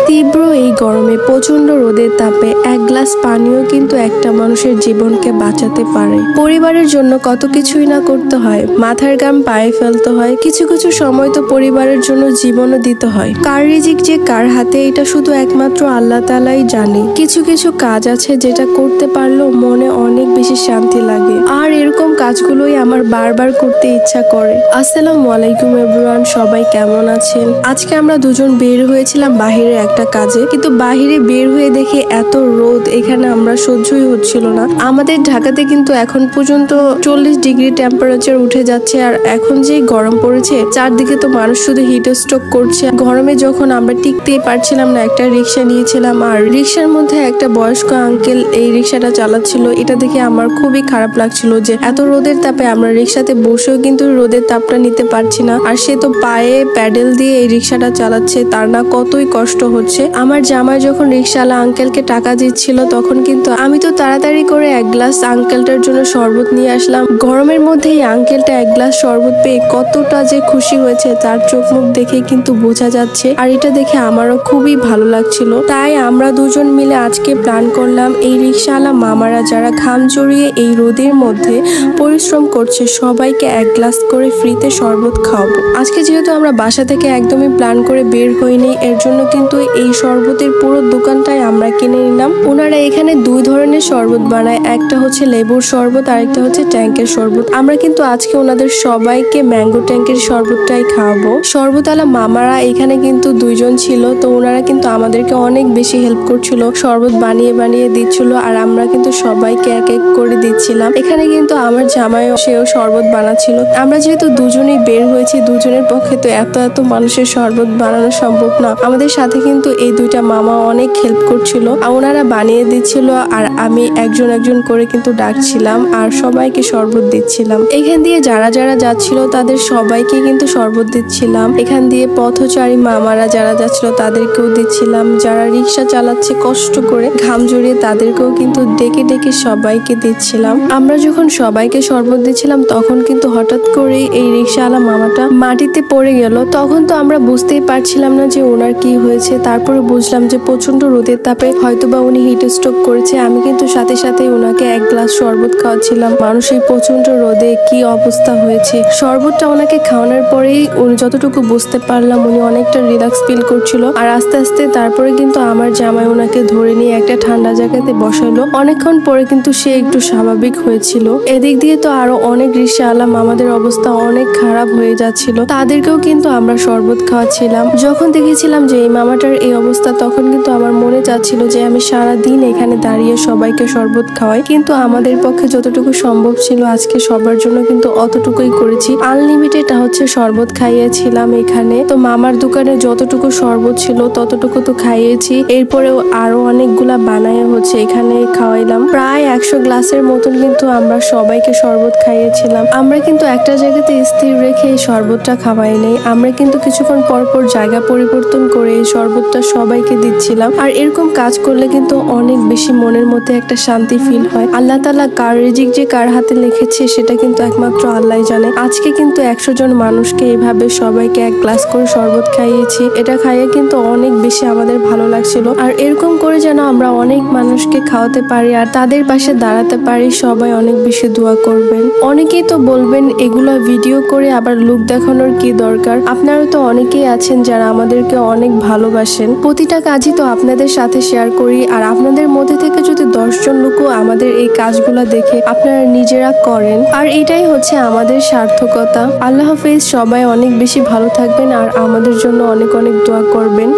তীব্র এই গরমে প্রচন্ড রোদের তাপে এক গ্লাস পানিও কিন্তু একটা মানুষের জীবনকে বাঁচাতে পারে। পরিবারের জন্য কত কিছুই না করতে হয়, মাথার ঘাম পায়ে ফেলতে হয়, কিছু কিছু সময় তো পরিবারের জন্য জীবনও দিতে হয়। কার রিজিক যে কার হাতে এটা শুধু একমাত্র আল্লাহ তাআলাই জানে। কিছু কিছু কাজ আছে যেটা করতে পারলেও মনে অনেক বেশি শান্তি লাগে, আর এরকম কাজগুলোই আমার বারবার করতে ইচ্ছা করে। আসসালামু আলাইকুম এভরিওয়ান, সবাই কেমন আছেন? আজকে আমরা দুজন বের হয়েছিলাম বাহিরে একটা কাজে, কিন্তু বাহিরে বের হয়ে দেখে এত রোদ, এখানে আমরা সহ্যই হচ্ছিল না। আমাদের ঢাকাতে কিন্তু এখন পর্যন্ত 40 ডিগ্রি টেম্পারেচার উঠে যাচ্ছে, আর এখন যে গরম পড়েছে চারদিকে তো মানুষ শুধু হিট স্ট্রোক করছে। গরমে যখন আমরা টিকতেই পারছিলাম না, একটা রিক্সা নিয়েছিলাম, আর রিক্সার মধ্যে একটা বয়স্ক আঙ্কেল এই রিক্সাটা চালাচ্ছিল। এটা দেখে আমার খুবই খারাপ লাগছিল যে এত রোদের তাপে আমরা রিক্সাতে বসেও কিন্তু রোদের তাপটা নিতে পারছি না, আর সে তো পায়ে প্যাডেল দিয়ে এই রিক্সাটা চালাচ্ছে, তার না কতই কষ্ট হচ্ছে। আমার জামাই যখন রিক্সাওয়ালা আঙ্কেলকে টাকা দিচ্ছিল তখন কিন্তু আমি তো তাড়াতাড়ি করে এক গ্লাস আঙ্কেলটার জন্য শরবত নিয়ে আসলাম। গরমের মধ্যে এই আঙ্কেলটা এক গ্লাস শরবত পেয়ে কতটা যে খুশি হয়েছে তার চোখ মুখ দেখে কিন্তু বোঝা যাচ্ছে, আর এটা দেখে আমারও খুবই ভালো লাগছিল। তাই আমরা দুজন মিলে আজকে প্ল্যান করলাম এই রিক্সাওয়ালা মামারা যারা ঘাম জড়িয়ে এই রোদের মধ্যে পরিশ্রম করছে সবাইকে এক গ্লাস করে ফ্রিতে শরবত খাওয়াবো। আজকে যেহেতু আমরা বাসা থেকে একদমই প্ল্যান করে বের হইনি, এর জন্য কিন্তু এই শরবতের পুরো দোকানটাই আমরা কিনে নিলাম। ওনারা এখানে দুই ধরনের শরবত বানায়, একটা হচ্ছে লেবুর শরবত আর একটা হচ্ছে ট্যাঙ্কের শরবত। আমরা কিন্তু আজকে ওনাদের সবাইকে ম্যাঙ্গো ট্যাঙ্কের শরবতটাই খাওয়াবো। শরবতওয়ালা মামারা এখানে কিন্তু দুইজন ছিল, তো ওনারা কিন্তু আমাদেরকে অনেক বেশি হেল্প করছিল, শরবত বানিয়ে বানিয়ে দিচ্ছিল, আর আমরা কিন্তু সবাইকে এক এক করে দিচ্ছিলাম। এখানে কিন্তু আমার জামাইও সেও শরবত বানাচ্ছিল। আমরা যেহেতু দুজনেই বের হয়েছি, দুজনের পক্ষে তো এত এত মানুষের শরবত বানানো সম্ভব না। আমাদের সাথে কিন্তু এই দুইটা মামা অনেক হেল্প করছিল, আর ওনারা বানিয়ে দিচ্ছিল, আর আমি একজন একজন করে কিন্তু ডাকছিলাম আর সবাইকে শরবত দিচ্ছিলাম। এখান দিয়ে যারা যারা যাচ্ছিল তাদের সবাইকে কিন্তু শরবত দিচ্ছিলাম। এখান দিয়ে পথচারী মামারা যারা যাচ্ছিল তাদেরকেও দিচ্ছিলাম, যারা রিক্সা চালাচ্ছে কষ্ট করে ঘাম জড়িয়ে তাদেরকেও কিন্তু ডেকে ডেকে সবাইকে দিচ্ছিলাম। আমরা যখন সবাইকে শরবত দিচ্ছিলাম তখন কিন্তু হঠাৎ করে এই রিক্সাওয়ালা মামাটা মাটিতে পড়ে গেল। তখন তো আমরা বুঝতেই পারছিলাম না যে ওনার কি হয়েছে, তারপরে বুঝলাম যে প্রচন্ড রোদের তাপে হয়তোবা উনি হিট স্ট্রোক করেছে। আমি কিন্তু সাথে সাথে ওনাকে এক গ্লাস শরবত খাওয়াচ্ছিলাম। মানুষের প্রচন্ড রোদে কি অবস্থা হয়েছে। শরবতটা ওনাকে খাওয়ানোর পরেই উনি যতটুকু বুঝতে পারলাম উনি অনেকটা রিল্যাক্স ফিল করছিল, আর আস্তে আস্তে তারপরে কিন্তু আমার জামাই ওনাকে ধরে নিয়ে একটা ঠান্ডা জায়গাতে বসালো। অনেকক্ষণ পরে কিন্তু সে একটু স্বাভাবিক হয়েছিল। এদিক দিয়ে তো আরো অনেক রিক্সাওয়ালা মামাদের অবস্থা অনেক খারাপ হয়ে যাচ্ছিল, তাদেরকেও কিন্তু আমরা শরবত খাওয়াচ্ছিলাম। যখন দেখেছিলাম যে এই মামাটার এই অবস্থা তখন কিন্তু আমার মনে চাচ্ছিল যে আমি সারা দিন এখানে দাঁড়িয়ে সবাইকে শরবত খাওয়াই, কিন্তু আমাদের পক্ষে যতটুকু সম্ভব ছিল আজকে সবার জন্য কিন্তু অতটুকুই করেছি। আনলিমিটেড হচ্ছে শরবত খাইয়েছিলাম এখানে। তো মামার দোকানে যতটুকু শরবত ছিল ততটুকু তো খাইয়েছি, এরপরেও আরো অনেকগুলা বানায় হচ্ছে এখানে খাওয়াইলাম। প্রায় 100 গ্লাসের মতন কিন্তু আমরা সবাইকে শরবত খাইয়েছিলাম। আমরা কিন্তু একটা জায়গাতে স্থির রেখে এই শরবতটা খাওয়াই নেই, আমরা কিন্তু কিছুক্ষণ পর পর জায়গা পরিবর্তন করে এই শরবতটা সবাইকে দিচ্ছিলাম। আর এরকম কাজ করলে কিন্তু অনেক বেশি মনের মধ্যে একটা শান্তি ফিল হয়। আল্লাহ তাআলা কার রিজিক যে কার হাতে লিখেছে সেটা কিন্তু একমাত্র আল্লাহই জানে। আজকে কিন্তু 100 জন মানুষকে এইভাবে সবাইকে এক গ্লাস করে শরবত খাইয়েছি, এটা খাইয়ে কিন্তু অনেক বেশি আমাদের ভালো লাগছিল। আর এরকম করে যেন আমরা অনেক মানুষকে খাওয়াতে পারি আর তাদের পাশে দাঁড়াতে পারি, সবাই অনেক বেশি দোয়া করবেন। অনেকেই তো বলবেন এগুলো ভিডিও করে আবার লুক দেখানোর কি দরকার। আপনারা তো অনেকেই আছেন যারা আমাদেরকে অনেক ভালোবাসেন, প্রতিটা কাজই তো আপনাদের সাথে শেয়ার করি, আর আপনাদের মধ্যে থেকে যদি 10 জন লোকও আমাদের এই কাজগুলো দেখে আপনারা নিজেরা করেন, আর এটাই হচ্ছে আমাদের সার্থকতা। আল্লাহ হাফেজ, সবাই অনেক বেশি ভালো থাকবেন আর আমাদের জন্য অনেক অনেক দোয়া করবেন।